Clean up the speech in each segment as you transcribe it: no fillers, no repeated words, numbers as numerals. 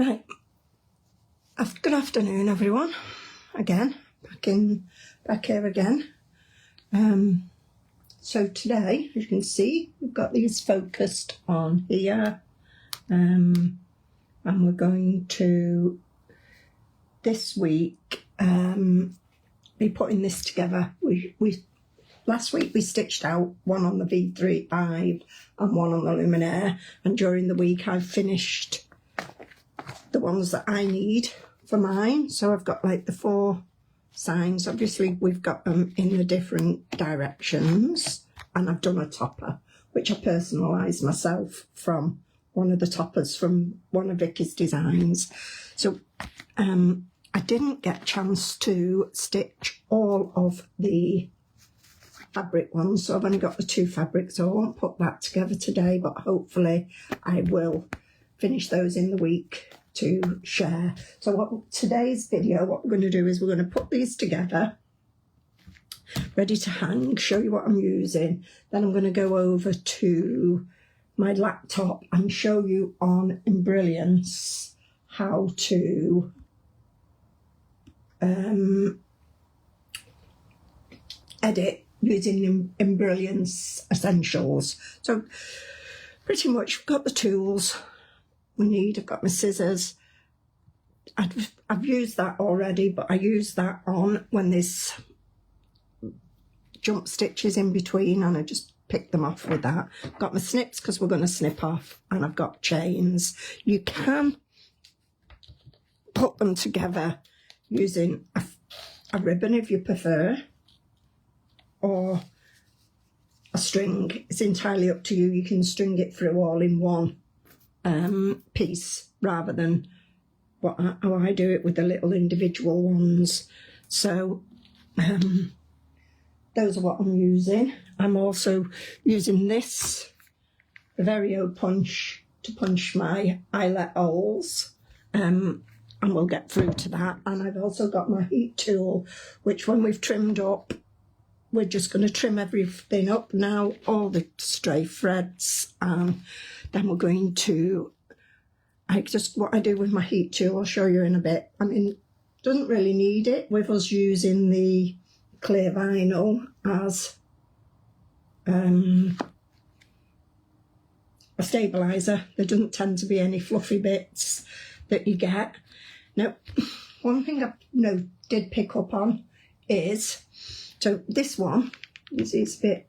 Right, good afternoon everyone, again, back here again. So today, as you can see, we've got these focused on here, and we're going to, this week, be putting this together. Last week we stitched out one on the V35 and one on the Luminaire, and during the week I've finished the ones that I need for mine. So I've got like the 4 signs. Obviously we've got them in the different directions, and I've done a topper which I personalised myself from one of the toppers from one of Vicky's designs. So I didn't get a chance to stitch all of the fabric ones, so I've only got the 2 fabrics, so I won't put that together today, but hopefully I will finish those in the week to share. So today's video, what we're going to do is we're going to put these together ready to hang, show you what I'm using, then I'm going to go over to my laptop and show you on Embrilliance how to edit using Embrilliance Essentials. So pretty much we've got the tools we need. I've got my scissors. I've used that already, but I use that on when there's jump stitches in between, and I just pick them off with that. I've got my snips because we're going to snip off, and I've got chains. You can put them together using a ribbon if you prefer, or a string. It's entirely up to you. You can string it through all in one piece rather than how I do it with the little individual ones. So those are what I'm using. I'm also using this Vario punch to punch my eyelet holes, and we'll get through to that. And I've also got my heat tool, which when we've trimmed up, we're just going to trim everything up now, all the stray threads, and then we're going to, what I do with my heat tool, I'll show you in a bit. I mean, doesn't really need it with us using the clear vinyl as a stabiliser. There doesn't tend to be any fluffy bits that you get. Now, one thing I did pick up on is, so this one is a bit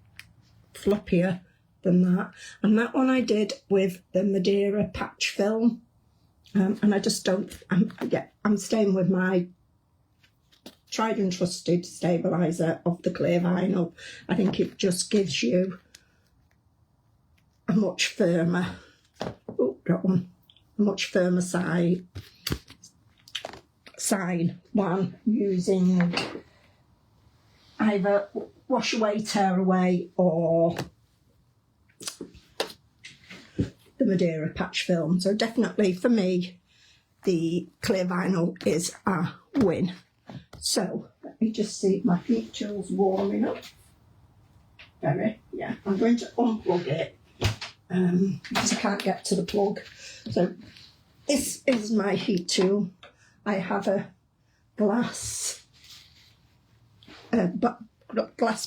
floppier than that, and that one I did with the Madeira patch film, and I just don't, I'm staying with my tried and trusted stabiliser of the clear vinyl. I think it just gives you a much firmer, a much firmer sign one using either wash away, tear away, or the Madeira patch film. So definitely for me, the clear vinyl is a win. So let me just see, my heat tool's warming up. I'm going to unplug it because I can't get to the plug. So this is my heat tool. I have a glass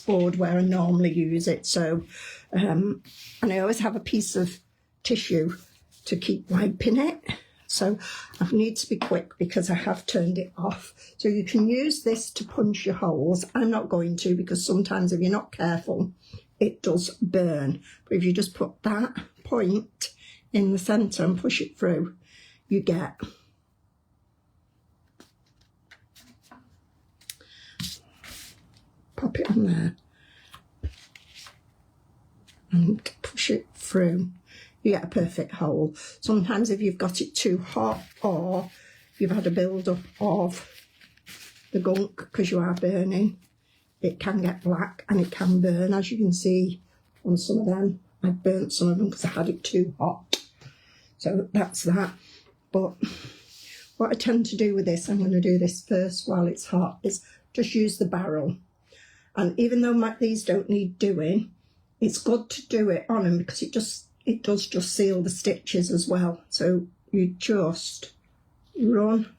board where I normally use it. So and I always have a piece of tissue to keep wiping it. So I need to be quick because I have turned it off. So you can use this to punch your holes. I'm not going to, because sometimes if you're not careful, it does burn. But if you just put that point in the centre and push it through, you get pop it on there and push it through. You get a perfect hole. Sometimes if you've got it too hot or you've had a build-up of the gunk because you are burning, it can get black and it can burn. As you can see on some of them, I burnt some of them because I had it too hot. So that's that. But what I tend to do with this, I'm going to do this first while it's hot, is just use the barrel. And even though these don't need doing, it's good to do it on them because it does just seal the stitches as well. So you just run.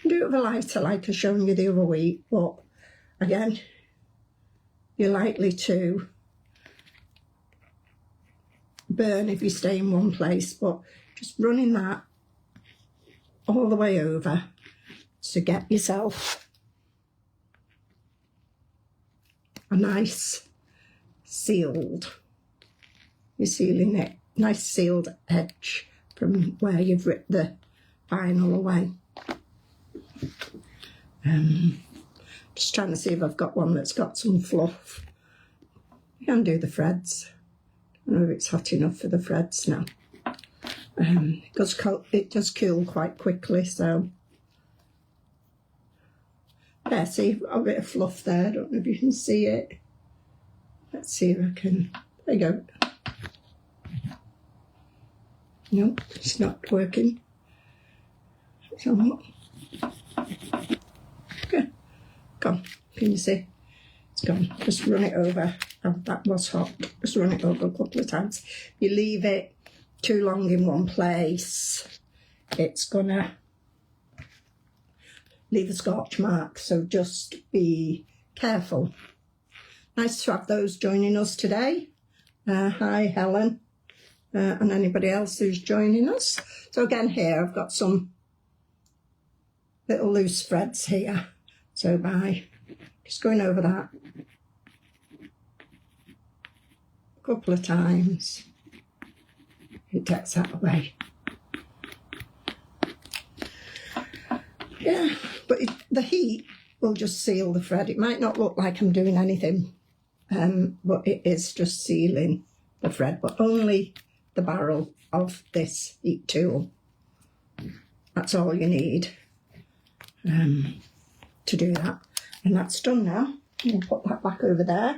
Do it with a lighter like I showed you the other week, but again, you're likely to burn if you stay in one place, but just running that all the way over to get yourself a nice sealed, you're sealing it, nice sealed edge from where you've ripped the vinyl away. Just trying to see if I've got one that's got some fluff. You can do the threads. I don't know if it's hot enough for the threads now. It does cool quite quickly, so yeah, see, I've got a bit of fluff there. I don't know if you can see it. Let's see if I can. There you go. No, it's not working. So, okay, gone. Can you see? It's gone. Just run it over. Oh, that was hot. Just run it over a couple of times. You leave it too long in one place, it's gonna leave a scorch mark, so just be careful. Nice to have those joining us today. Hi Helen, and anybody else who's joining us. So again, here I've got some little loose threads here, so by just going over that a couple of times, it gets that away. Yeah, but the heat will just seal the thread. It might not look like I'm doing anything, but it is just sealing the thread, but only the barrel of this heat tool. That's all you need to do that. And that's done now. I'll put that back over there.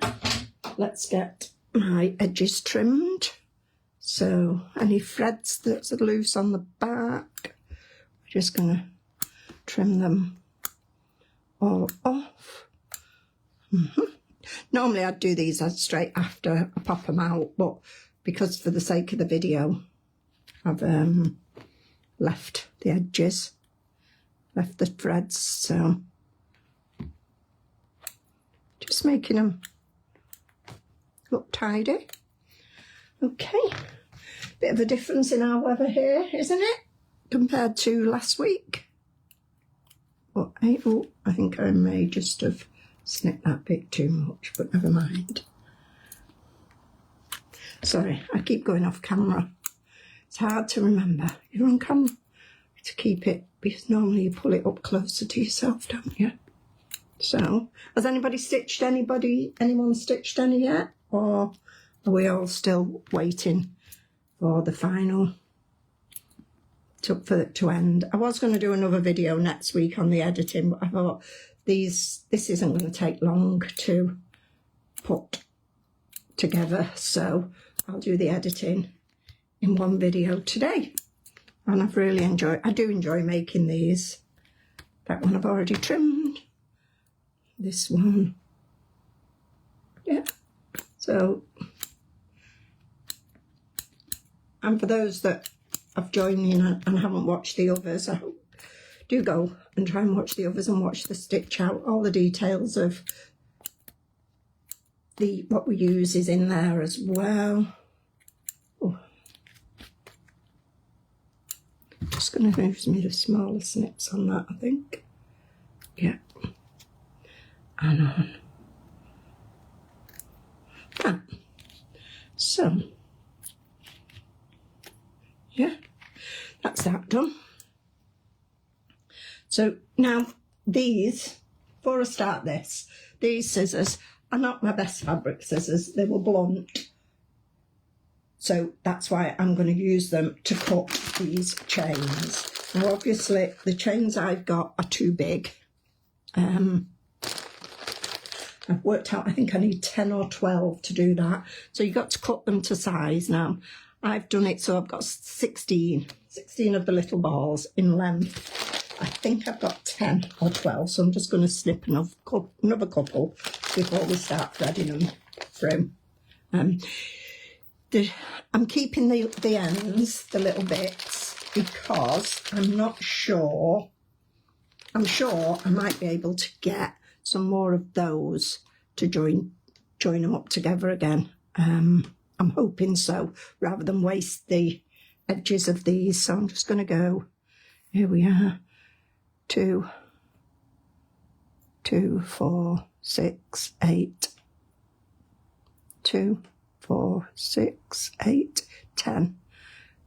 Let's get my edges trimmed. So any threads that's loose on the back, we're just going to trim them all off. Normally I'd do these straight after I pop them out, but because for the sake of the video, I've left the edges, left the threads, so just making them look tidy. Okay, bit of a difference in our weather here, isn't it, compared to last week? But I think I may just have snipped that bit too much, but never mind. Sorry, I keep going off camera. It's hard to remember. You're on camera to keep it, because normally you pull it up closer to yourself, don't you? So, has anybody stitched anyone stitched any yet? Or are we all still waiting for the final for it to end? I was going to do another video next week on the editing, but I thought this isn't going to take long to put together, so I'll do the editing in one video today. And I do enjoy making these. That one I've already trimmed. This one, yeah. So, and for those that have joined me and haven't watched the others, I hope do go and try and watch the others and watch the stitch out. All the details of what we use is in there as well. Oh. Just going to use me the smaller snips on that, I think. Yeah. And on. Ah. So, yeah, that's that done. So now these, before I start this, these scissors are not my best fabric scissors. They were blunt. So that's why I'm going to use them to cut these chains. Now obviously the chains I've got are too big. I've worked out I think I need 10 or 12 to do that. So you've got to cut them to size. Now I've done it so I've got 16 of the little balls in length. I think I've got 10 or 12, so I'm just going to snip another couple before we start threading them through. I'm keeping the ends, the little bits, because I'm not sure. I'm sure I might be able to get some more of those to join them up together again. I'm hoping so, rather than waste the edges of these. So I'm just going to go, here we are, 2, 4, 6, 8, 2, 4, 6, 8, 10,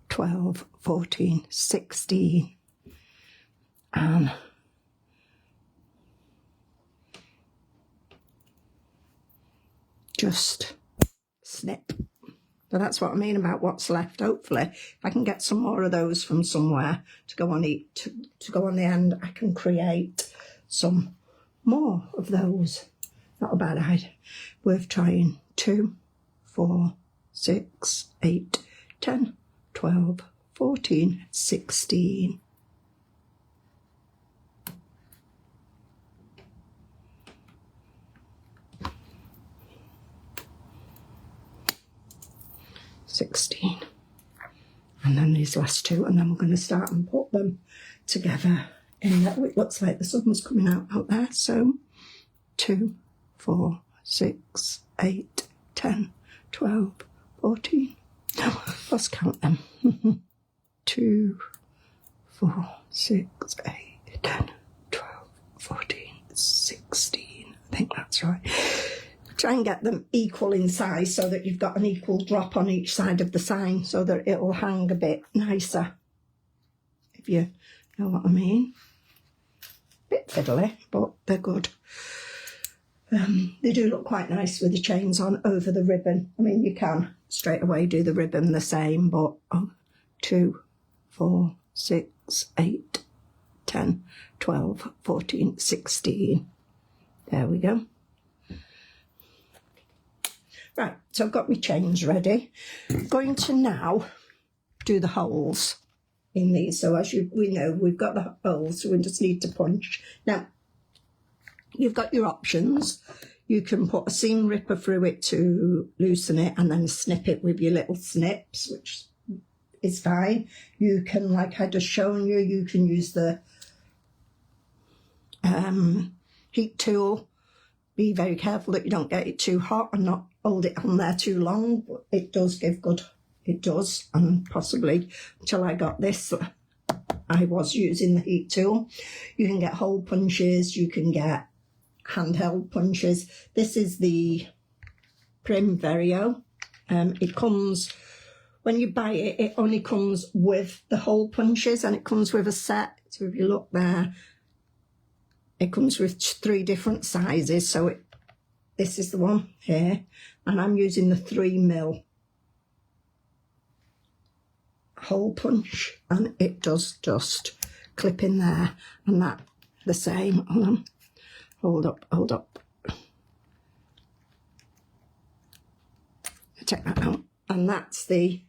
12, 14, 16, and just snip. So that's what I mean about what's left. Hopefully, if I can get some more of those from somewhere to go on to go on the end, I can create some more of those. Not a bad idea. Worth trying. 2, 4, 6, 8, 10, 12, 14, 16. And then these last 2, and then we're going to start and put them together in that. It looks like the sun's coming out there. So 2, 4, 6, 8, 10, 12, 14. No, let's count them. 2, 4, 6, 8, 10, 12, 14, 16. I think that's right. Try and get them equal in size so that you've got an equal drop on each side of the sign so that it'll hang a bit nicer, if you know what I mean. Bit fiddly, but they're good. They do look quite nice with the chains on over the ribbon. I mean, you can straight away do the ribbon the same, but 2, 4, 6, 8, 10, 12, 14, 16. There we go. Right, so I've got my chains ready. I'm going to now do the holes in these. So as we know, we've got the holes, so we just need to punch. Now, you've got your options. You can put a seam ripper through it to loosen it and then snip it with your little snips, which is fine. You can, like I just shown you, you can use the heat tool. Be very careful that you don't get it too hot and not hold it on there too long, but it does give good, it does, and possibly until I got this, I was using the heat tool. You can get hole punches, you can get handheld punches. This is the Prim Vario. It comes, when you buy it, it only comes with the hole punches, and it comes with a set. So if you look there, it comes with 3 different sizes. So this is the one here, and I'm using the 3mm hole punch, and it does just clip in there, and that the same. Hold up. Check that out, and that's the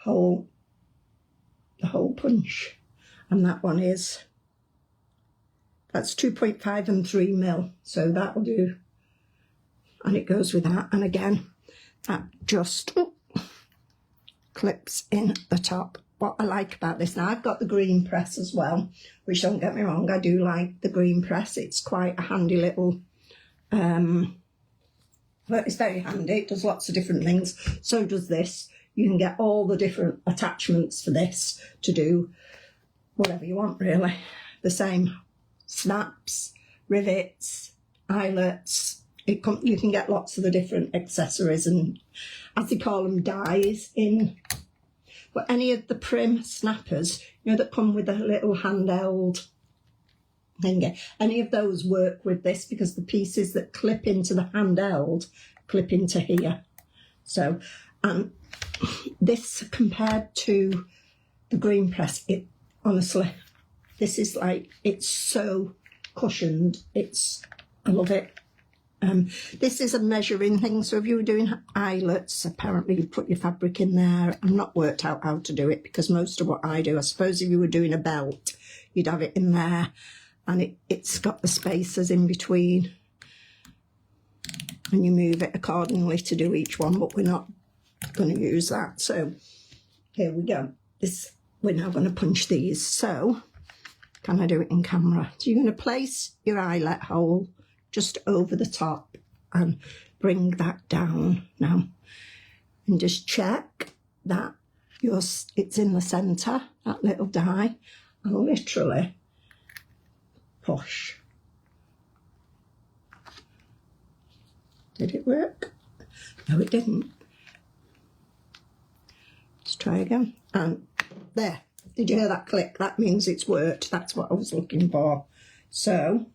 hole punch, and that one is. That's 2.5 and 3mm, so that'll do. And it goes with that. And again, that just clips in the top. What I like about this, now I've got the green press as well, which, don't get me wrong, I do like the green press. It's quite a handy little, well, it's very handy. It does lots of different things. So does this. You can get all the different attachments for this to do whatever you want, really. The same. Snaps, rivets, eyelets. You can get lots of the different accessories and, as they call them, dies in. But any of the Prim snappers, you know, that come with a little handheld thing, any of those work with this, because the pieces that clip into the handheld clip into here. So, this compared to the green press, it honestly, this is like, it's so cushioned. I love it. This is a measuring thing. So if you were doing eyelets, apparently you put your fabric in there. I've not worked out how to do it, because most of what I do, I suppose if you were doing a belt, you'd have it in there, and it's got the spacers in between, and you move it accordingly to do each one, but we're not going to use that. So here we go. this, we're now going to punch these. So, can I do it in camera? So you're going to place your eyelet hole just over the top and bring that down now. And just check that it's in the centre, that little die, and literally push. Did it work? No, it didn't. Let's try again. And there. Did you hear that click? That means it's worked. That's what I was looking for. So,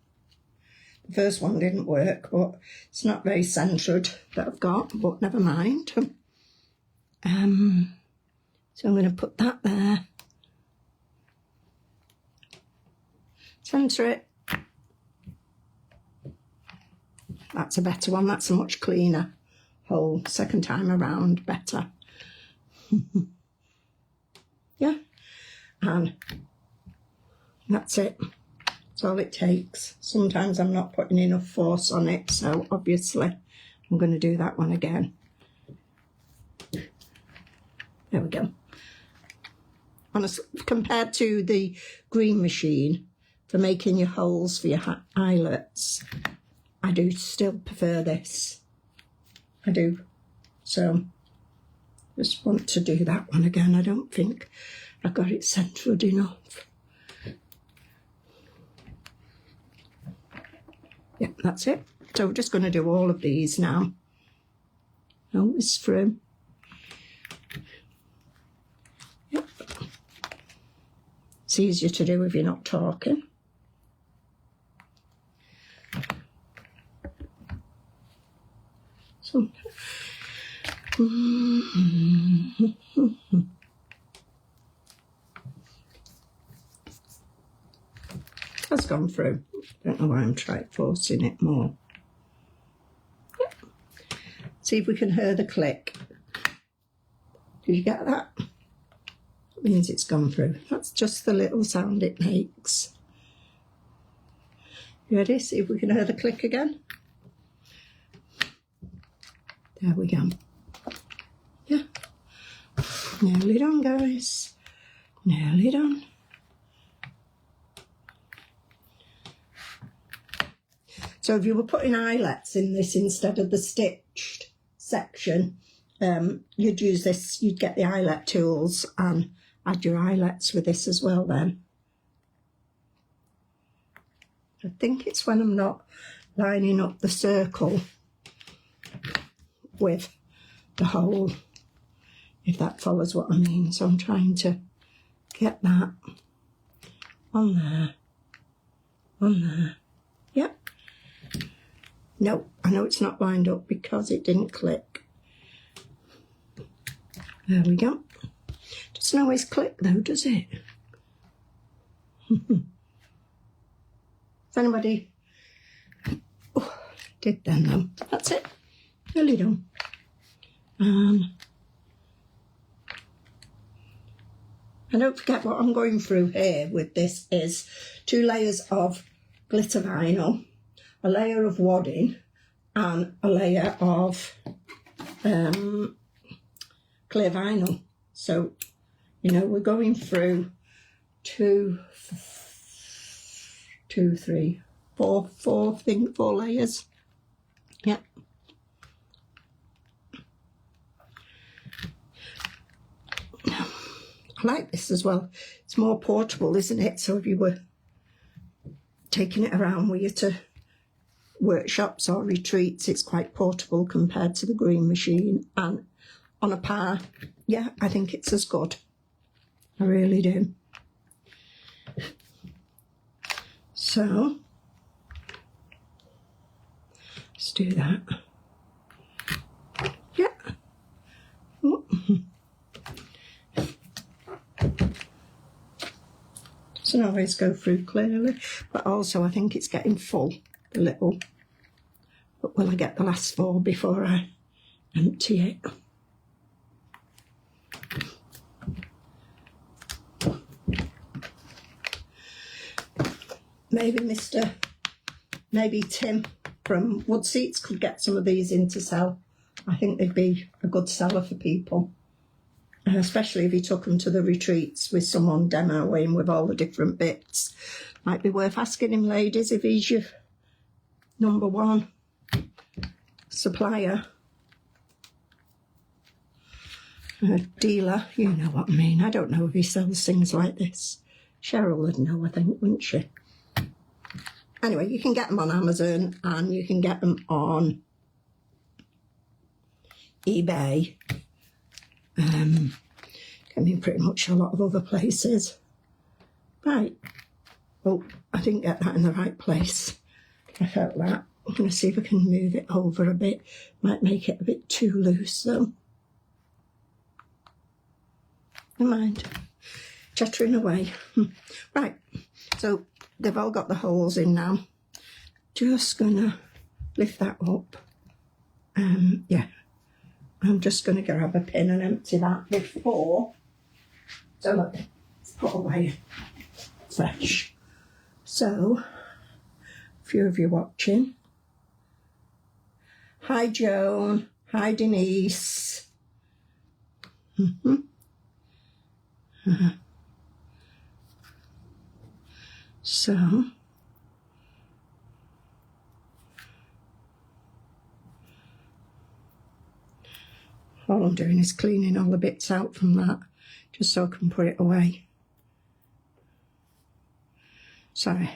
the first one didn't work, but it's not very centred that I've got, but never mind. So I'm going to put that there. Centre it. That's a better one. That's a much cleaner hole. Second time around, better. Yeah. And that's it. That's all it takes. Sometimes I'm not putting enough force on it, so obviously I'm going to do that one again. There we go. Honestly, compared to the green machine for making your holes for your eyelets, I do still prefer this. I do. So, just want to do that one again. I don't think I got it centred enough. Yeah, that's it. So we're just going to do all of these now. Oh, it's through. Yep. It's easier to do if you're not talking. So, that's gone through. Don't know why I'm forcing it more. Yep. See if we can hear the click. Did you get that? That means it's gone through. That's just the little sound it makes. You ready? See if we can hear the click again. There we go. Yeah. Nearly done, guys. Nearly done. So if you were putting eyelets in this instead of the stitched section, you'd use this, you'd get the eyelet tools and add your eyelets with this as well then. I think it's when I'm not lining up the circle with the hole, if that follows what I mean. So I'm trying to get that on there, on there. Yep. No, I know it's not lined up because it didn't click. There we go. Doesn't always click though, does it? If anybody did then though, that's it. Nearly done. And don't forget what I'm going through here with this is 2 layers of glitter vinyl, a layer of wadding and a layer of clear vinyl. So, you know, we're going through 4 layers. Yeah. I like this as well. It's more portable, isn't it? So if you were taking it around with you to workshops or retreats, it's quite portable compared to the green machine. And on a par, yeah, I think it's as good. I really do. So, let's do that. Yeah. Doesn't always go through clearly, but also I think it's getting full a little. But will I get the last 4 before I empty it? Maybe Tim from Wood Seats could get some of these in to sell. I think they'd be a good seller for people. especially if you took them to the retreats with someone demoing with all the different bits. Might be worth asking him, ladies, if he's your #1 supplier. A dealer, you know what I mean. I don't know if he sells things like this. Cheryl would know, I think, wouldn't she? Anyway, you can get them on Amazon and you can get them on eBay. I mean, pretty much a lot of other places. Right. Oh, I didn't get that in the right place. I felt that. I'm going to see if I can move it over a bit. Might make it a bit too loose, though. Never mind. Chattering away. Right. So they've all got the holes in now. Just going to lift that up. Yeah. I'm just going to grab a pin and empty that before. So look, it's put away fresh. So, a few of you watching. Hi Joan. Hi Denise. So, all I'm doing is cleaning all the bits out from that, just so I can put it away. Sorry.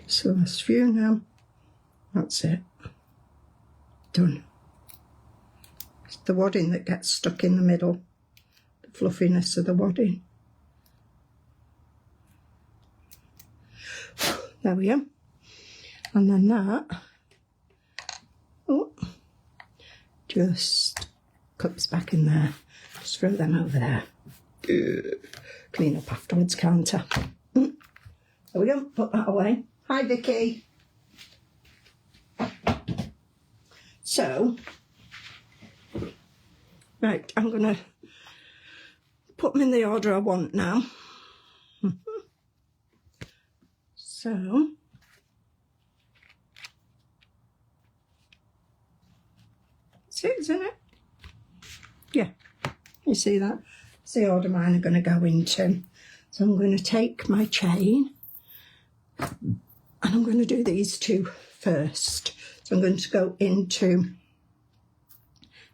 So that's few now. That's it. Done. It's the wadding that gets stuck in the middle. The fluffiness of the wadding. There we go. And then that, oh, just cups back in there. Just throw them over there. Clean up afterwards, can't I? There we go. Put that away. Hi, Vicky. So, right, I'm going to put them in the order I want now. So, that's it, isn't it? Yeah, you see that? That's the order mine are going to go into. So I'm going to take my chain and I'm going to do these two first. So I'm going to go into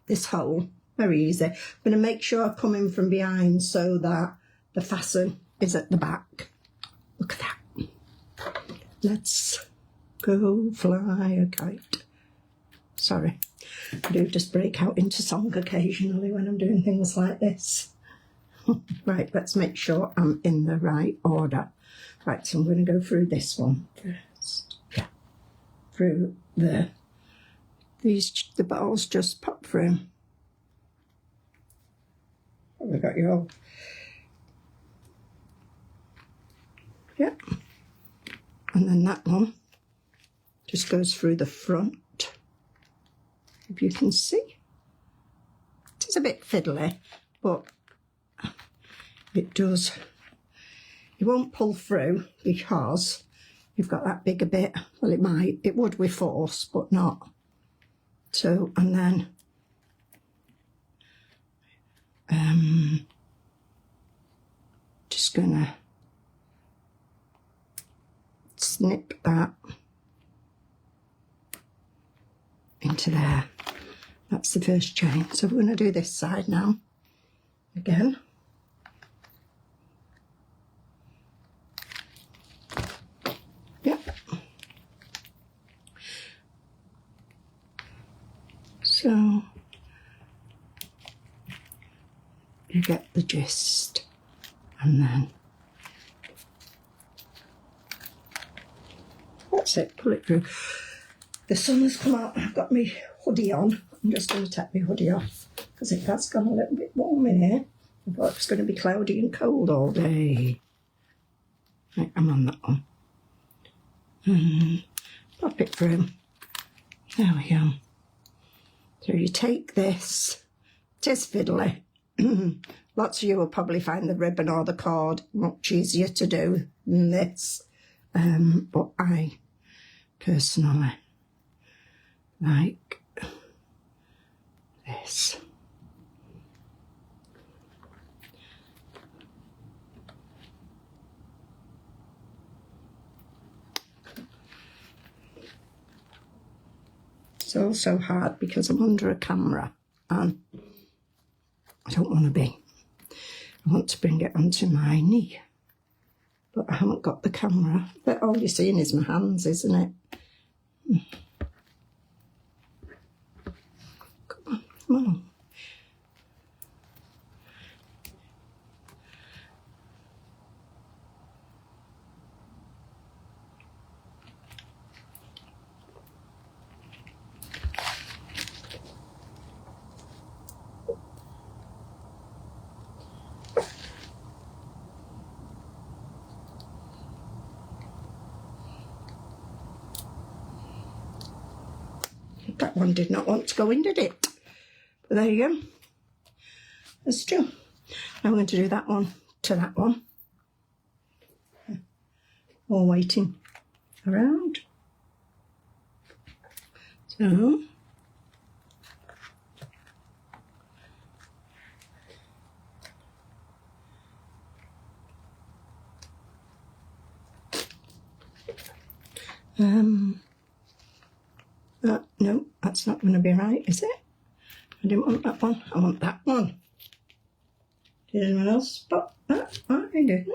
this hole, very easy. I'm going to make sure I come in from behind so that the fasten is at the back. Look at that. Let's go fly a kite. Sorry, I do just break out into song occasionally when I'm doing things like this. Right, let's make sure I'm in the right order. Right, so I'm going to go through this one first. Yeah, through the balls just pop through. Oh, I got you all. Yep. And then that one just goes through the front, if you can see. It is a bit fiddly, but it does. It won't pull through because you've got that bigger bit. Well, it would with force, but not. So, and then just gonna snip that into there. That's the first chain. So we're going to do this side now again. Yep. So you get the gist, and then that's it, pull it through. The sun has come out, I've got my hoodie on. I'm just going to take my hoodie off because it has gone a little bit warm in here. I thought it was going to be cloudy and cold all day. Right, I'm on that one. and pop it through. There we go. So you take this, it is fiddly. Lots of you will probably find the ribbon or the cord much easier to do than this, but I personally like this. It's also hard because I'm under a camera and I don't want to be. I want to bring it onto my knee, but I haven't got the camera. But all you're seeing is my hands, isn't it? Come on, come on. That one did not want to go in, did it? But there you go. There's two. Now we're going to do that one to that one. All waiting around. So no, that's not going to be right, is it? I didn't want that one. I want that one. Did anyone else spot that? I didn't.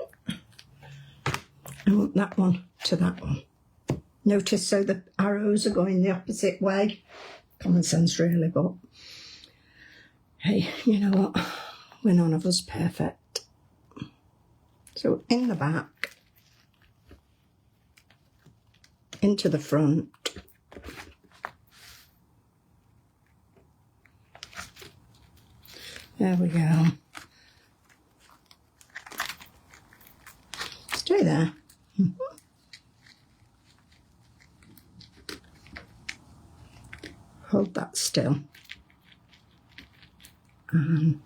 I want that one to that one. Notice so the arrows are going the opposite way. Common sense really, but hey, you know what? We're none of us perfect. So in the back, into the front, there we go. Stay there. Hold that still. And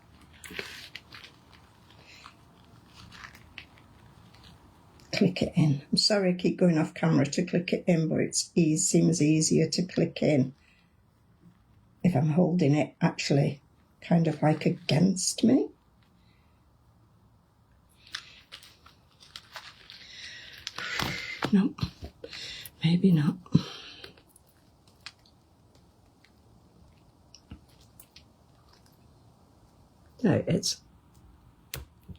click it in. I'm sorry I keep going off camera to click it in, but it seems easier to click in if I'm holding it actually kind of like against me. No, maybe not. There it is.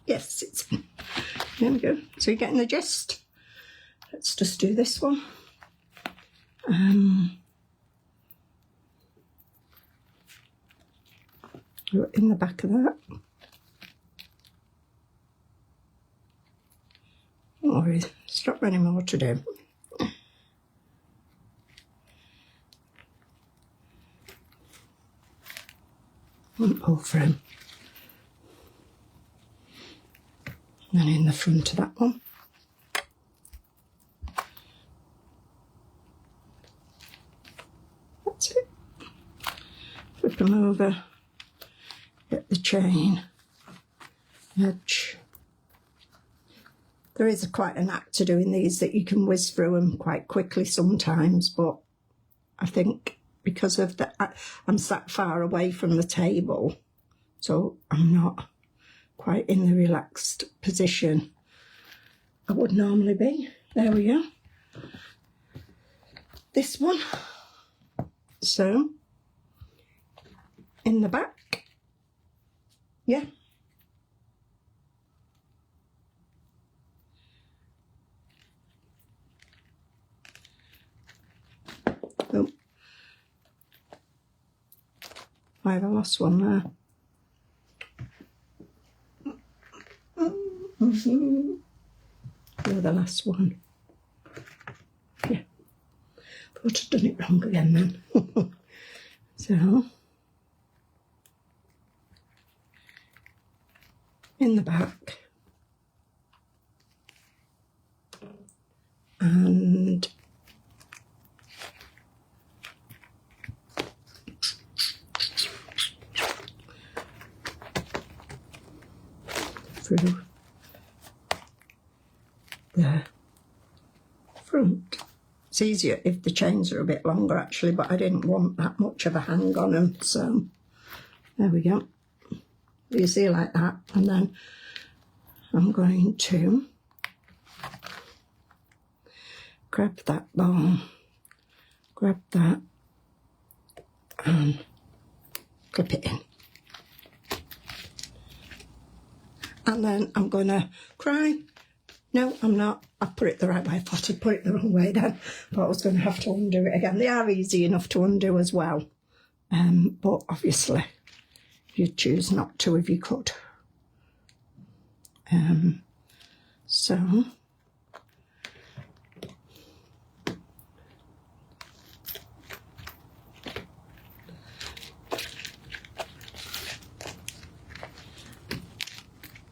Yes, it's in. There we go. So you're getting the gist. Let's just do this one. In the back of that. Don't worry, it's not any more to do. One pull through. And then in the front of that one. That's it. Flip them over. Get the chain edge. There is quite an knack to doing these that you can whiz through them quite quickly sometimes, but I think because of that, I'm sat far away from the table, so I'm not quite in the relaxed position I would normally be. There we go. This one. So, in the back. Yeah. Oh. I have lost one there. You're the last one. Yeah. Thought I'd done it wrong again then. So, in the back. And through the front. It's easier if the chains are a bit longer actually, but I didn't want that much of a hang on them, so there we go. You see, like that, and then I'm going to grab that ball, grab that and clip it in. And then I'm going to cry. No, I'm not. I put it the right way. I thought I'd put it the wrong way then, but I was going to have to undo it again. They are easy enough to undo as well, but obviously you'd choose not to if you could. So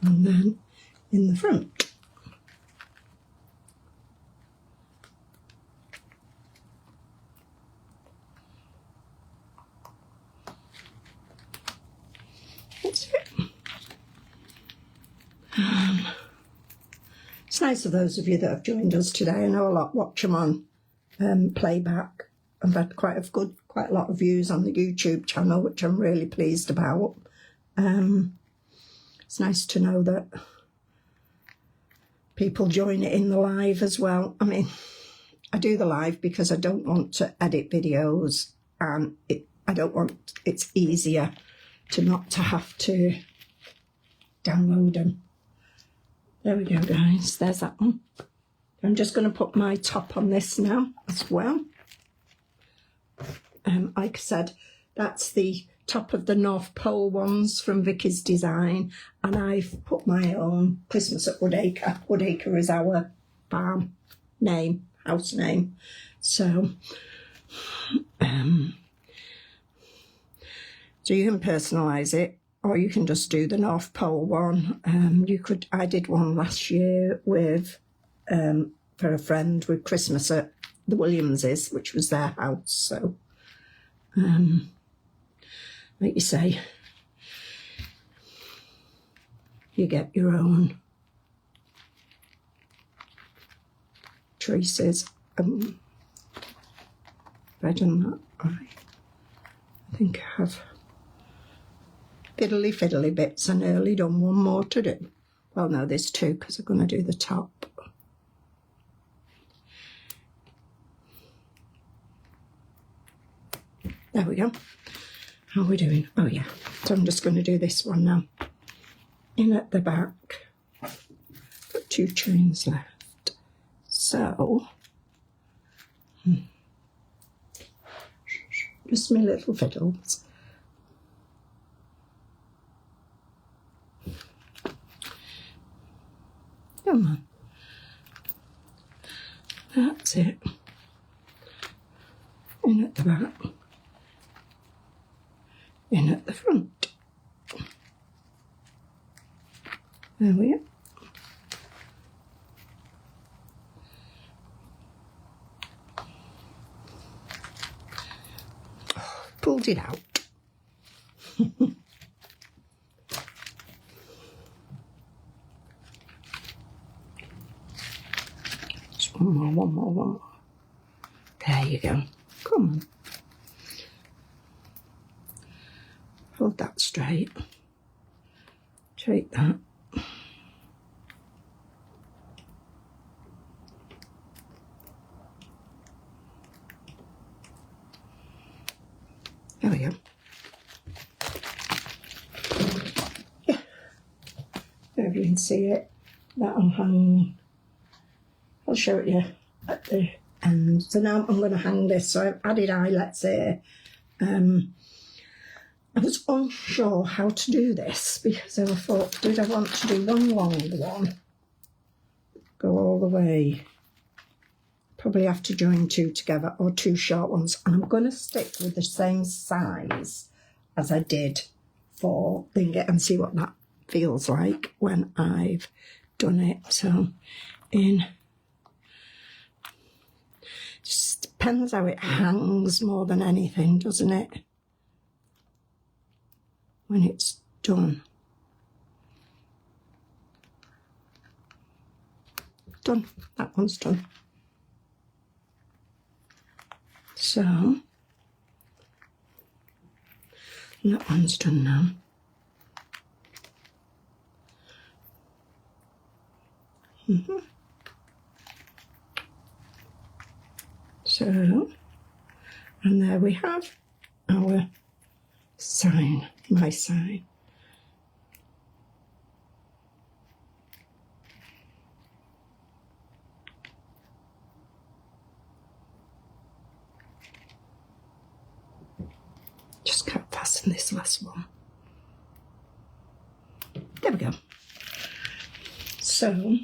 and then in the front. That's it. It's nice of those of you that have joined us today. I know a lot watch them on playback. I've had quite a lot of views on the YouTube channel, which I'm really pleased about. It's nice to know that people join it in the live as well. I mean, I do the live because I don't want to edit videos, and it's easier to not to have to download them. There we go, guys. There's that one. I'm just going to put my top on this now as well. Like I said, that's the top of the North Pole ones from Vicky's Design, and I've put my own Christmas at Woodacre. Woodacre is our farm name, house name. So, so you can personalise it, or you can just do the North Pole one. I did one last year with for a friend with Christmas at the Williamses, which was their house. So, like you say, you get your own traces. Have I done that right? I think I have. Fiddly bits, and nearly done one more to do. Well, no, there's two because I'm going to do the top. There we go. How are we doing? Oh yeah, so I'm just going to do this one now. In at the back, got 2 chains left. So, just my little fiddles. Come on. That's it. In at the back. In at the front. There we are. Pulled it out. One more. There you go. Come on. Hold that straight. Take that. There we go. Yeah. There you can see it. That'll hang. I'll show it you at the end. So now I'm going to hang this. So I've added eyelets here. I was unsure how to do this because I thought, did I want to do one long one? Go all the way. Probably have to join 2 together, or 2 short ones. And I'm going to stick with the same size as I did for Thingy and see what that feels like when I've done it. So just depends how it hangs more than anything, doesn't it? When it's done. done. That one's done. So that one's done now. So, and there we have our sign, my sign. Just can't fasten this last one. There we go. So,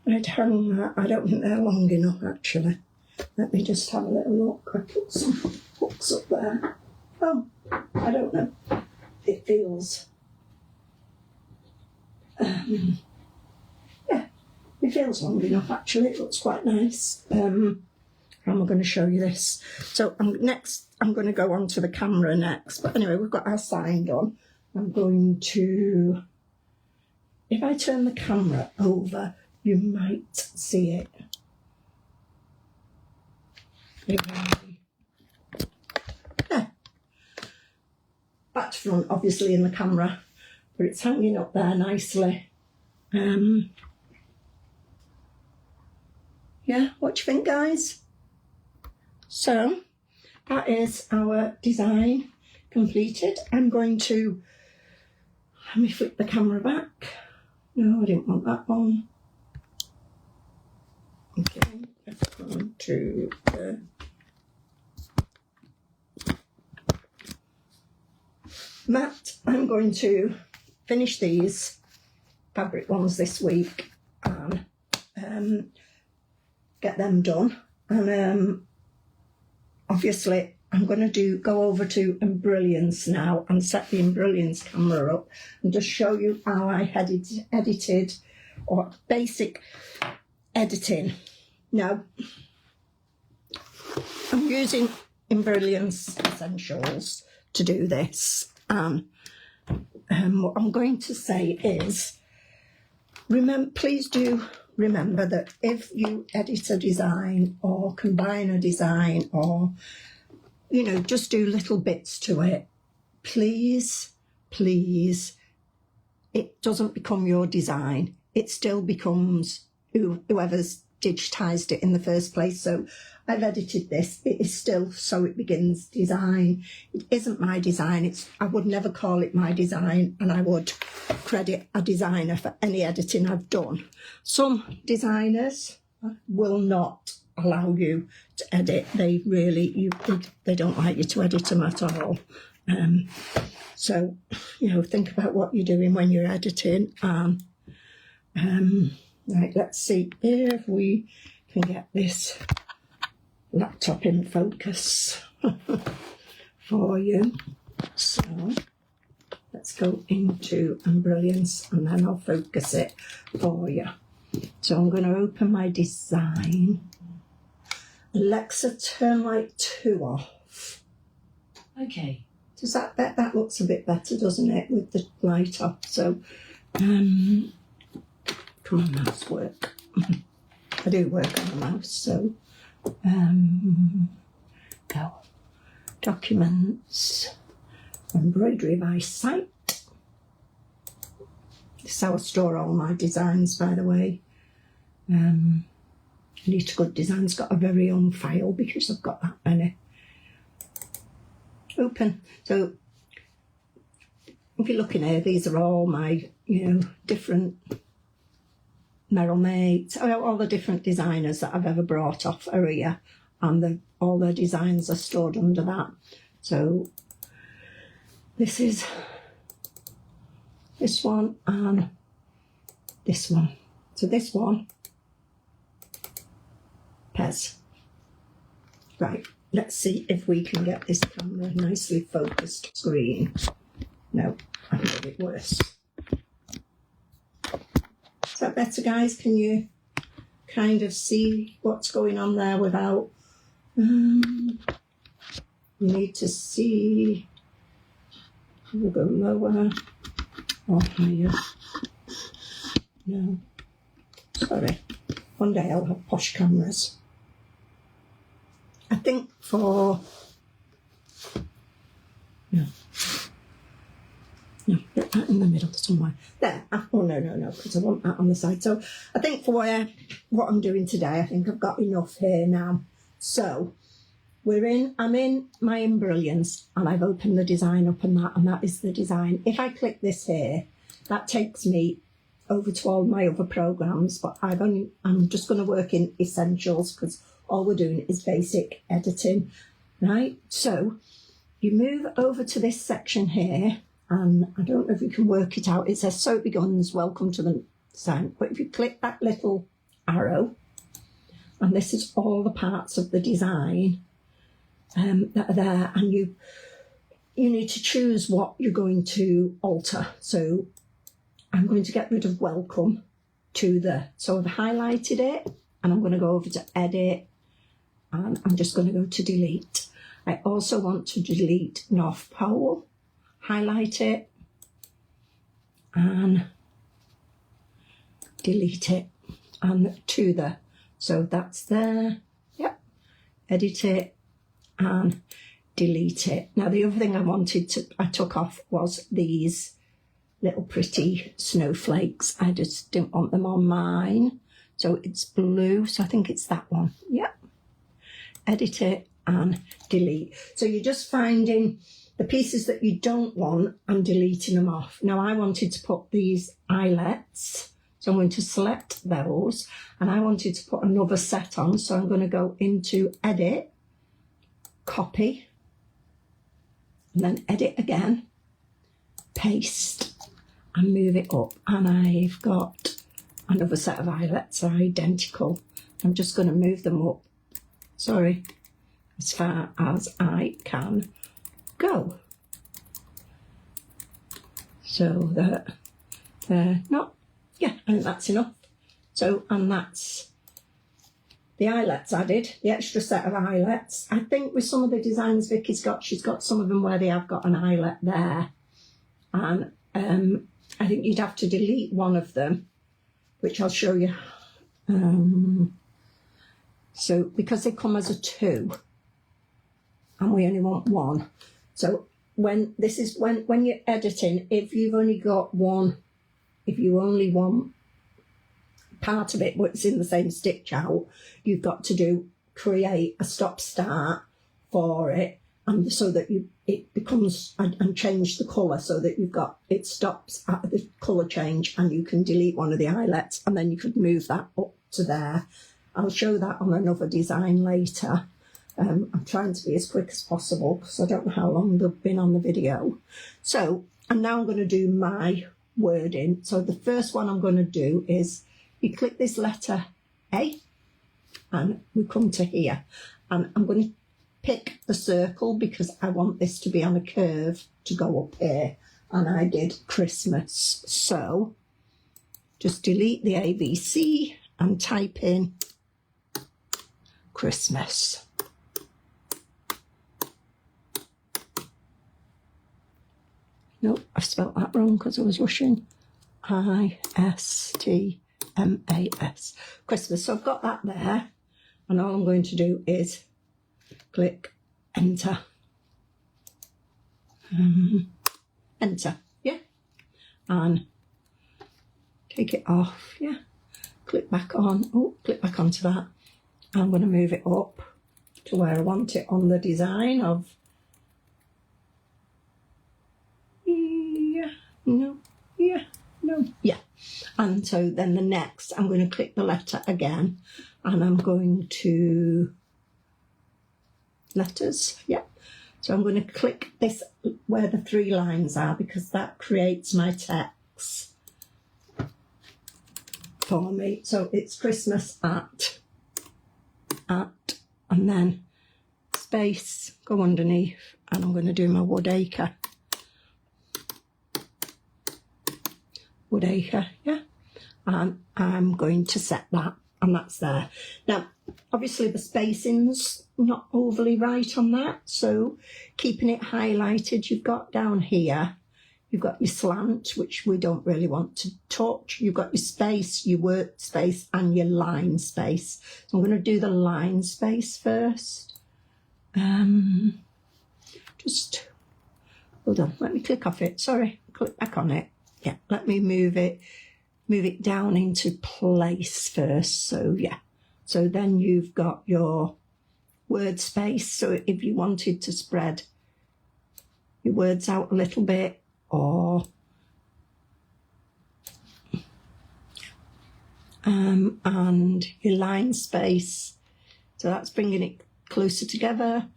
I'd hang that. I don't think they're long enough actually. Let me just have a little look. I put some hooks up there. Oh, I don't know. It feels... yeah, it feels long enough actually. It looks quite nice. I'm going to show you this. So I'm going to go on to the camera next. But anyway, we've got our sign done. I'm going to... If I turn the camera over, you might see it. Yeah. Back to front, obviously, in the camera, but it's hanging up there nicely. Yeah, what do you think, guys? So, that is our design completed. I'm going to... Let me flip the camera back. No, I didn't want that one. Okay, let's go on to the... mat. I'm going to finish these fabric ones this week and get them done. And obviously I'm going to go over to Embrilliance now and set the Embrilliance camera up and just show you how I edited or basic editing. Now, I'm using Embrilliance Essentials to do this. What I'm going to say is, please do remember that if you edit a design or combine a design or, you know, just do little bits to it, please, it doesn't become your design. It still becomes whoever's digitized it in the first place. So I've edited this. It is still So It Begins design. It isn't my design. I would never call it my design, and I would credit a designer for any editing I've done. Some designers will not allow you to edit. They really, they don't like you to edit them at all. So, you know, think about what you're doing when you're editing. Right, let's see if we can get this laptop in focus for you. So let's go into Embrilliance and then I'll focus it for you. So I'm going to open my design. Alexa, turn light 2 off. Okay. Does that looks a bit better, doesn't it, with the light off? So come on, mouse, work. I do work on the mouse, so go. Documents, embroidery by site. This is how I store all my designs, by the way. Neat Good Design's got a very own file because I've got that many. Open. So if you're looking here, these are all my, you know, different Merrill Mates, all the different designers that I've ever brought off are here, and all their designs are stored under that. So this is this one and this one. So this one, Pez. Right, let's see if we can get this camera nicely focused screen. No, I made it worse. Is that better, guys? Can you kind of see what's going on there without... you need to see... We'll go lower or higher. No, sorry. one day I'll have posh cameras. I think for... No, put that in the middle somewhere. There. Oh, no, because I want that on the side. So I think for what I'm doing today, I think I've got enough here now. So I'm in my Embrilliance, and I've opened the design up and that is the design. If I click this here, that takes me over to all my other programs, but I'm just going to work in Essentials because all we're doing is basic editing, right? So you move over to this section here, and I don't know if you can work it out. It says So It Begins, Welcome to the Design. But if you click that little arrow, and this is all the parts of the design that are there, and you need to choose what you're going to alter. So I'm going to get rid of welcome to so I've highlighted it, and I'm going to go over to edit, and I'm just going to go to delete. I also want to delete North Pole, highlight it, and delete it, and so that's there, yep, edit it, and delete it. Now the other thing I took off was these little pretty snowflakes. I just didn't want them on mine. So it's blue, so I think it's that one. Yep. Edit it and delete. So you're just finding the pieces that you don't want and deleting them off. Now I wanted to put these eyelets, so I'm going to select those, and I wanted to put another set on, so I'm going to go into edit, copy, and then edit again, paste, and move it up, and I've got another set of eyelets that are identical. I'm just going to move them up, as far as I can go, so that they're not, I think that's enough. So, and that's the eyelets added, the extra set of eyelets. I think with some of the designs Vicky's got, she's got some of them where they have got an eyelet there, and I think you'd have to delete one of them, which I'll show you. So because they come as a 2, and we only want 1. So when you're editing, if you've only got one, if you only want part of it but it's in the same stitch out, you've got to create a stop start for it, and so that it becomes, and change the colour so that it stops at the colour change, and you can delete one of the eyelets, and then you could move that up to there. I'll show that on another design later. I'm trying to be as quick as possible because I don't know how long they've been on the video. So, and now I'm going to do my wording. So the first one I'm going to do is, you click this letter A, and we come to here, and I'm going to pick the circle because I want this to be on a curve to go up here, and I did Christmas. So just delete the ABC and type in Christmas. No, I've spelt that wrong because I was rushing. I-S-T-M-A-S. Christmas. So I've got that there, and all I'm going to do is click enter. Enter, yeah. And take it off, yeah. Click back on, click back onto that. I'm going to move it up to where I want it on the design of, yeah. And so then the next, I'm going to click the letter again, and I'm going to letters, yeah. So I'm going to click this where the 3 lines are, because that creates my text for me. So it's Christmas at, and then space, go underneath, and I'm going to do my Woodacre, yeah. And I'm going to set that, and that's there. Now, obviously the spacing's not overly right on that, so keeping it highlighted, you've got down here, You've got your slant, which we don't really want to touch. You've got your space, your work space, and your line space. So I'm going to do the line space first. Just, hold on, let me click off it. Sorry, click back on it. Yeah, let me move it down into place first. So yeah, so then you've got your word space. So if you wanted to spread your words out a little bit, or and your line space, so that's bringing it closer together,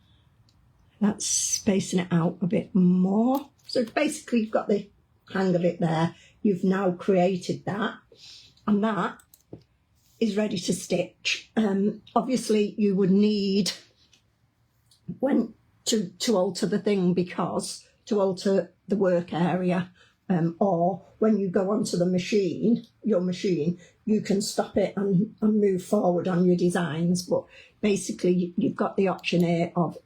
that's spacing it out a bit more. So basically you've got the hang of it there. You've now created that, and that is ready to stitch. Obviously you would need when to alter the thing, because to alter the work area, or when you go onto the machine, your machine, you can stop it and move forward on your designs. But basically you've got the option here of,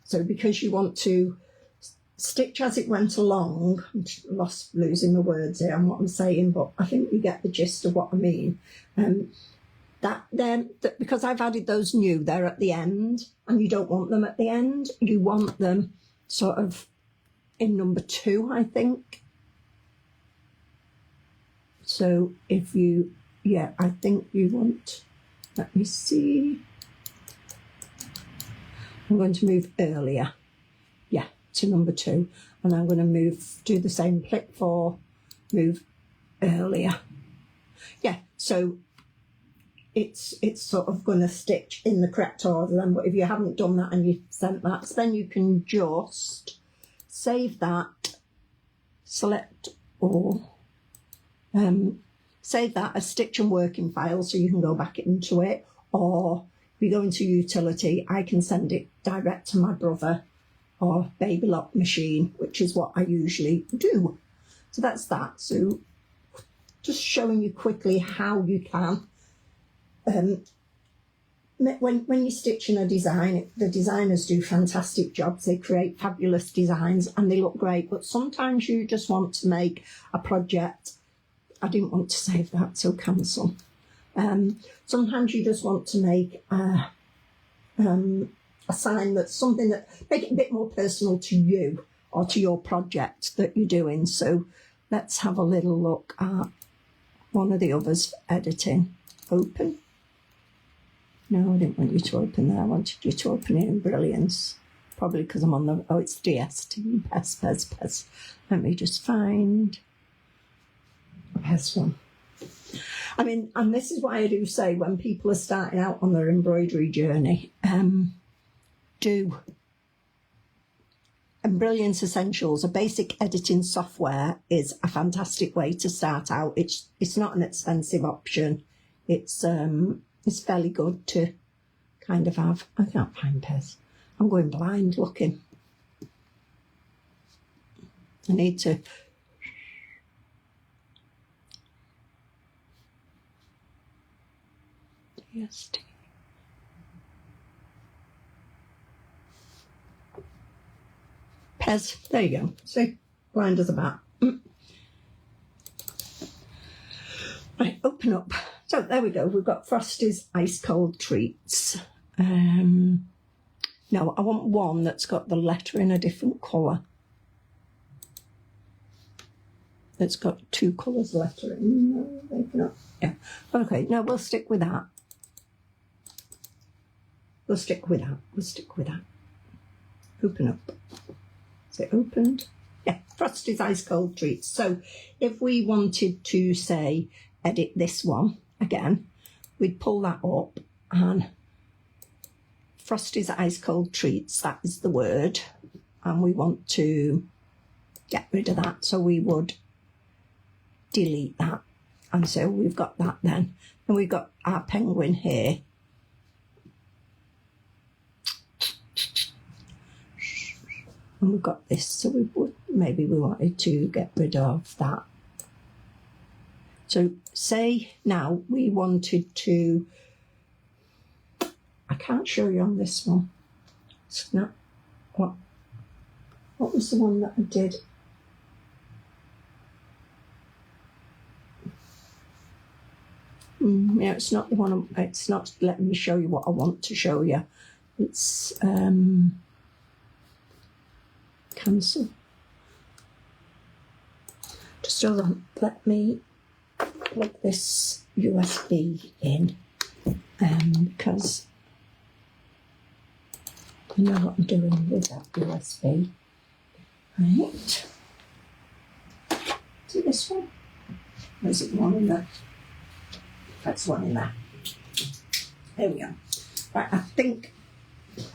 so because you want to stitch as it went along, I'm losing the words here on what I'm saying, but I think you get the gist of what I mean. That because I've added those new, they're at the end, and you don't want them at the end. You want them sort of in number 2, I think. So if you, yeah, I think you want, let me see. I'm going to move earlier, yeah, to number 2, and I'm going to do the same click 4, move earlier. Yeah, so it's sort of going to stitch in the correct order then, but if you haven't done that and you've sent that, so then you can just save that, select all, save that as stitch and working file so you can go back into it, or if you go into utility, I can send it direct to my brother or baby lock machine, which is what I usually do. So that's that. So just showing you quickly how you can, when you're stitching a design, the designers do fantastic jobs. They create fabulous designs and they look great, but sometimes you just want to make a project. I didn't want to save that, so cancel. Sometimes you just want to make a sign that's something that make it a bit more personal to you or to your project that you're doing. So let's have a little look at one of the others for editing. Open. No, I didn't want you to open there. I wanted you to open it in Embrilliance. Probably because I'm on the, oh, it's DST. Pes. Let me just find a Pes one. I mean, and this is why I do say when people are starting out on their embroidery journey, do Embrilliance Essentials, a basic editing software, is a fantastic way to start out. It's not an expensive option. It's fairly good to kind of have. I can't find Pes. I'm going blind looking. I need to. DST. Pes, there you go. See, blind as a bat. Right, open up. So there we go. We've got Frosty's Ice Cold Treats. No, I want one that's got the letter in a different colour. It's got 2 colours lettering. No, maybe not. Yeah. Okay, no, we'll stick with that. We'll stick with that. Open up. Is it opened? Yeah, Frosty's Ice Cold Treats. So if we wanted to, say, edit this one again, we'd pull that up and Frosty's Ice Cold Treats, that is the word, and we want to get rid of that, so we would delete that, and so we've got that then. And we've got our penguin here. And we've got this, so maybe we wanted to get rid of that. So say now we wanted to, I can't show you on this one. It's not, what was the one that I did? Yeah, it's not the one, it's not letting me show you what I want to show you. It's cancel. Just hold on, let me plug this USB in because I know what I'm doing with that USB. Right. Is it this one? Or is it the one in there? That's one in there. There we go. Right,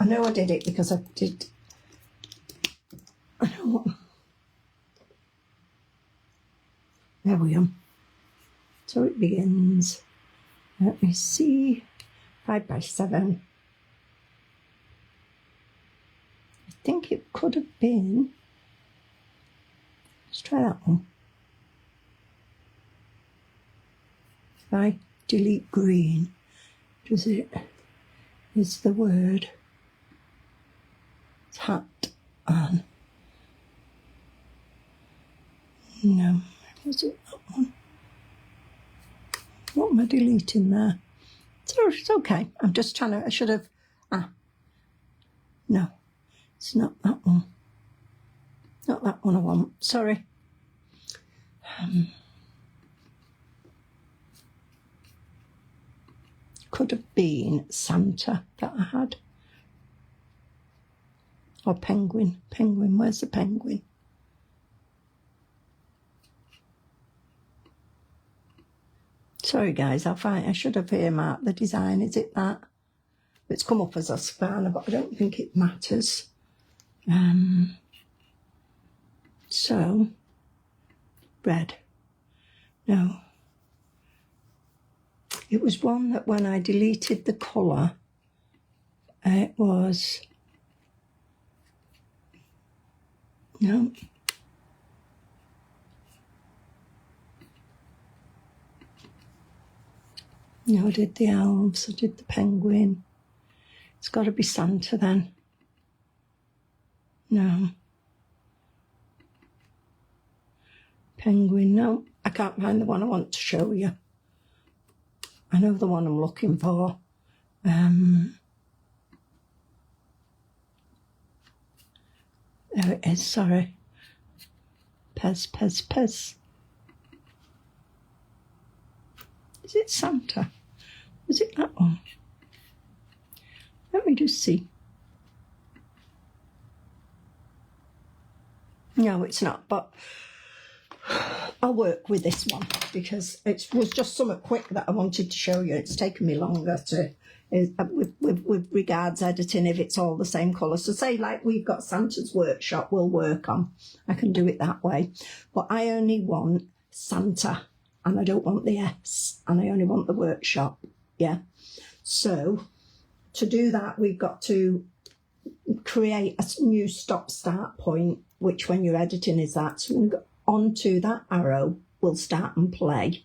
I know I did it because I know what. There we go. So it begins. Let me see. 5x7. I think it could have been. Let's try that one. If I delete green, is the word tapped on? No, was it that one? What am I deleting there? It's okay. I'm just trying to, I should have, no, it's not that one. Not that one I want, sorry. Could have been Santa that I had. Or penguin. Penguin, where's the penguin? Sorry guys, I should have earmarked the design. Is it that? It's come up as a spanner, but I don't think it matters. So, red. No. It was one that when I deleted the colour, it was... No. No, I did the elves, I did the penguin. It's got to be Santa then. No. Penguin, no. I can't find the one I want to show you. I know the one I'm looking for. There it is, sorry. Pez. Is it Santa? Is it that one? Let me just see. No, it's not, but I'll work with this one because it was just something quick that I wanted to show you. It's taken me longer to, with regards editing, if it's all the same colour. So say like we've got Santa's workshop we'll work on. I can do it that way. But I only want Santa and I don't want the S and I only want the workshop. Yeah. So to do that, we've got to create a new stop-start point, which when you're editing is that. So we're going to go onto that arrow, we'll start and play.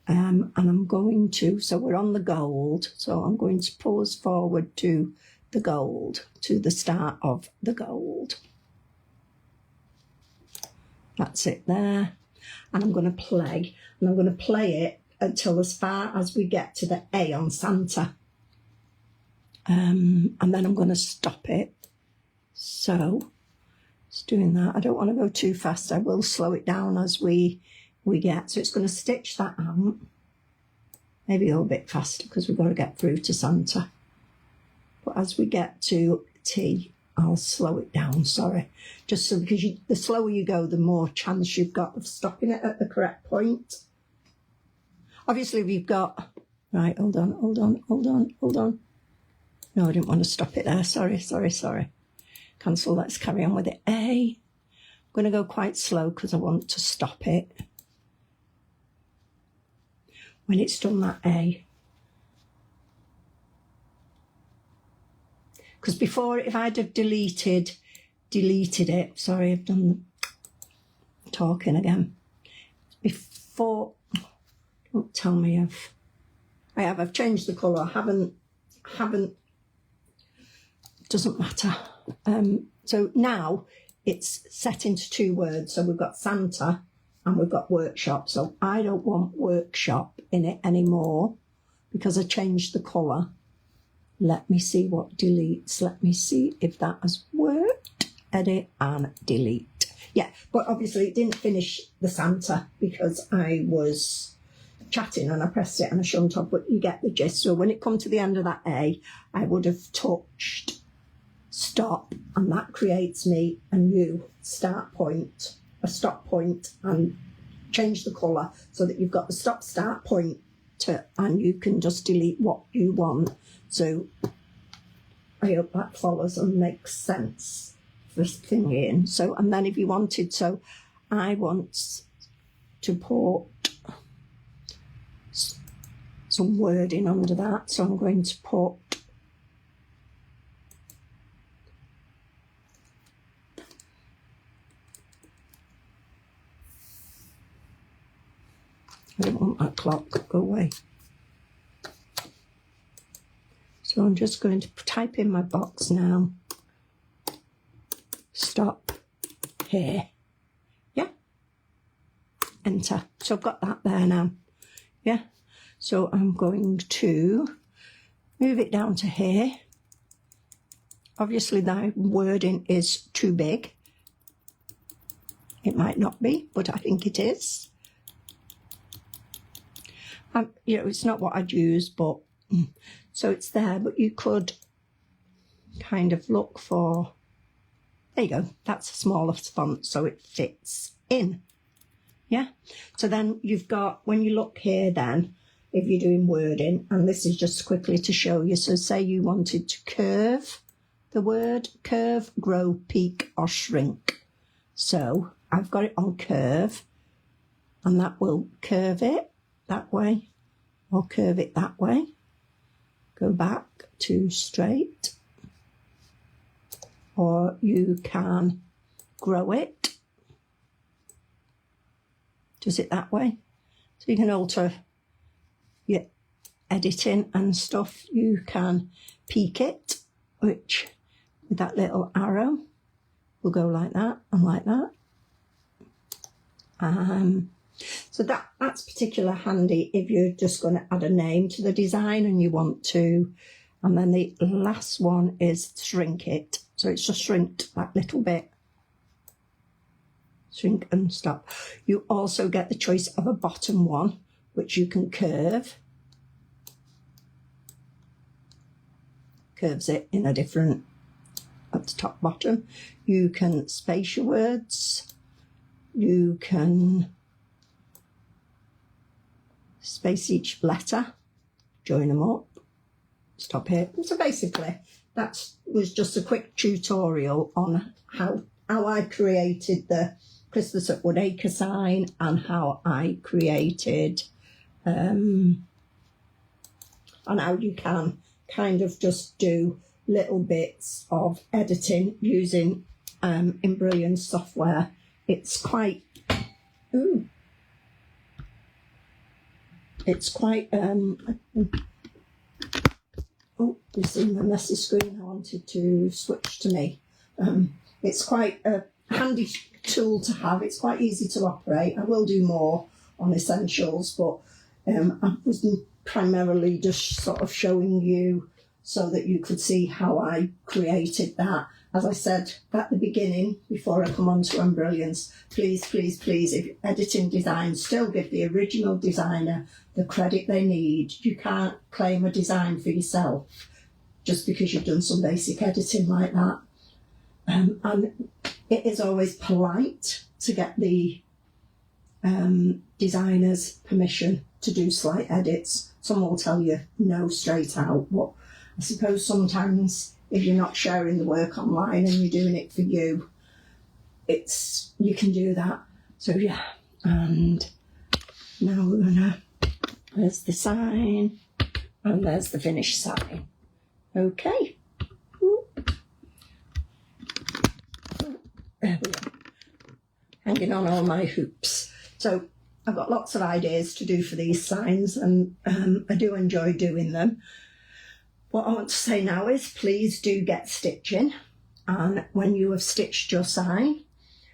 And I'm going to, so we're on the gold, so I'm going to pause forward to the gold, to the start of the gold. That's it there. And I'm going to play, and I'm going to play it until as far as we get to the A on Santa. And then I'm going to stop it. So it's doing that. I don't want to go too fast. I will slow it down as we get. So it's going to stitch that out. Maybe a little bit faster because we've got to get through to Santa. But as we get to T, I'll slow it down, sorry. Just so because the slower you go, the more chance you've got of stopping it at the correct point. Obviously, we've got... Right, hold on. No, I didn't want to stop it there. Sorry. Cancel, let's carry on with it. A. I'm going to go quite slow because I want to stop it. When it's done that A. Because before, if I'd have deleted it, sorry, I've done the talking again. Before, don't tell me I've changed the colour, haven't, doesn't matter. So now it's set into 2 words. So we've got Santa and we've got workshop. So I don't want workshop in it anymore. because I changed the colour. Let me see what deletes. Let me see if that has worked. Edit and delete. Yeah, but obviously it didn't finish the Santa because I was chatting and I pressed it and I shouldn't have, but you get the gist. So when it come to the end of that A, I would have touched stop, and that creates me a new start point, a stop point, and change the colour so that you've got the stop start point and you can just delete what you want. So I hope that follows and makes sense. This thing in. So, and then if you wanted, so I want to put some wording under that, so I'm going to put I don't want that clock, go away. So I'm just going to type in my box now. Stop here. Yeah. Enter. So I've got that there now. Yeah. So I'm going to move it down to here. Obviously that wording is too big. It might not be, but I think it is. You know, it's not what I'd use, but so it's there, but you could kind of look for, there you go, that's a smaller font so it fits in. Yeah, so then you've got, when you look here then, if you're doing wording, and this is just quickly to show you, so say you wanted to curve the word, curve, grow, peak or shrink. So I've got it on curve, and that will curve it that way, or curve it that way. Go back to straight, or you can grow it, does it that way. So you can alter your editing and stuff. You can peak it, which with that little arrow will go like that and like that. So that's particularly handy if you're just going to add a name to the design and you want to. And then the last one is shrink it. So it's just shrinked that little bit. Shrink and stop. You also get the choice of a bottom one, which you can curve. Curves it in a different, at the top bottom. You can space your words. You can space each letter, join them up, stop here. So basically that was just a quick tutorial on how I created the Christmas at Woodacre sign and how I created and how you can kind of just do little bits of editing using Embrilliance software. It's quite it's quite oh, you've seen the messy screen. I wanted to switch to me. It's quite a handy tool to have. It's quite easy to operate. I will do more on Essentials, but I was primarily just sort of showing you so that you could see how I created that. As I said at the beginning, before I come on to Embrilliance, please, please, please, if you're editing design, still give the original designer the credit they need. You can't claim a design for yourself just because you've done some basic editing like that. And it is always polite to get the designer's permission to do slight edits. Some will tell you no straight out, but I suppose sometimes if you're not sharing the work online and you're doing it for you, you can do that. So yeah, and now we're gonna, there's the sign and there's the finished sign. Okay. There we go. Hanging on all my hoops. So I've got lots of ideas to do for these signs, and I do enjoy doing them. What I want to say now is please do get stitching, and when you have stitched your sign,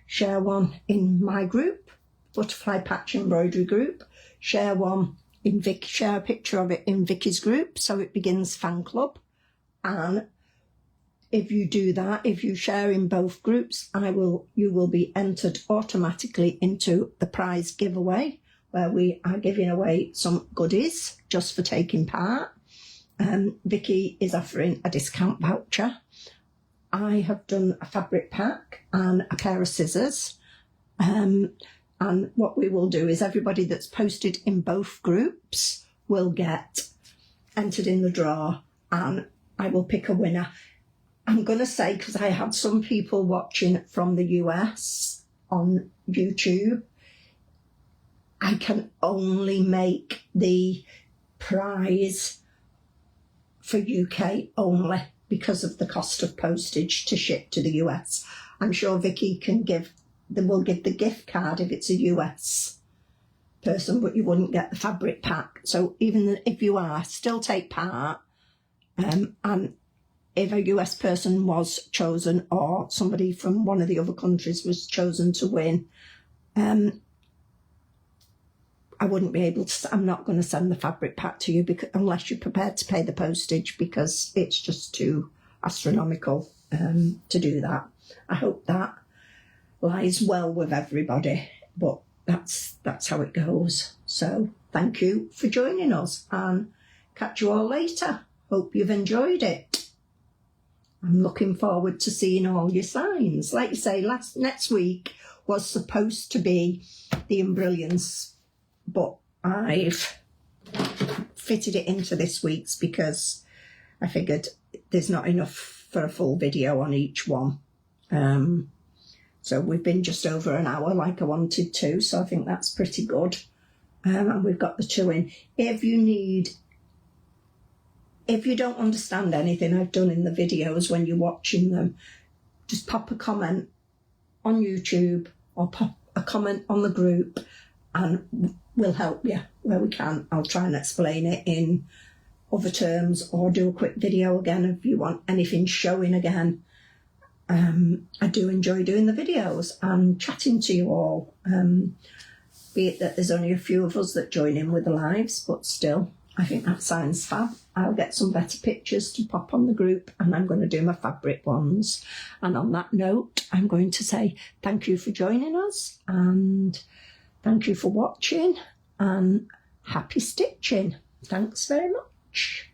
share one in my group, Butterfly Patch Embroidery group, share one in Vicky, share a picture of it in Vicky's group, So It Begins fan club. And if you do that, if you share in both groups, you will be entered automatically into the prize giveaway, where we are giving away some goodies just for taking part. Vicky is offering a discount voucher. I have done a fabric pack and a pair of scissors. And what we will do is everybody that's posted in both groups will get entered in the draw, and I will pick a winner. I'm going to say, because I had some people watching from the US on YouTube, I can only make the prize for UK only because of the cost of postage to ship to the US. I'm sure Vicky will give the gift card if it's a US person, but you wouldn't get the fabric pack. So even if you are, still take part. And if a US person was chosen, or somebody from one of the other countries was chosen to win, I wouldn't be able to. I'm not going to send the fabric pack to you unless you're prepared to pay the postage, because it's just too astronomical to do that. I hope that lies well with everybody, but that's how it goes. So thank you for joining us, and catch you all later. Hope you've enjoyed it. I'm looking forward to seeing all your signs. Like you say, next week was supposed to be the Embrilliance, but I've fitted it into this week's because I figured there's not enough for a full video on each one. So we've been just over an hour like I wanted to, so I think that's pretty good. And we've got the 2 in. If you don't understand anything I've done in the videos when you're watching them, just pop a comment on YouTube or pop a comment on the group, and we'll help you where we can. I'll try and explain it in other terms, or do a quick video again if you want anything showing again. I do enjoy doing the videos and chatting to you all, be it that there's only a few of us that join in with the lives, but still, I think that sounds fab. I'll get some better pictures to pop on the group, and I'm going to do my fabric ones. And on that note, I'm going to say thank you for joining us, and thank you for watching, and happy stitching. Thanks very much.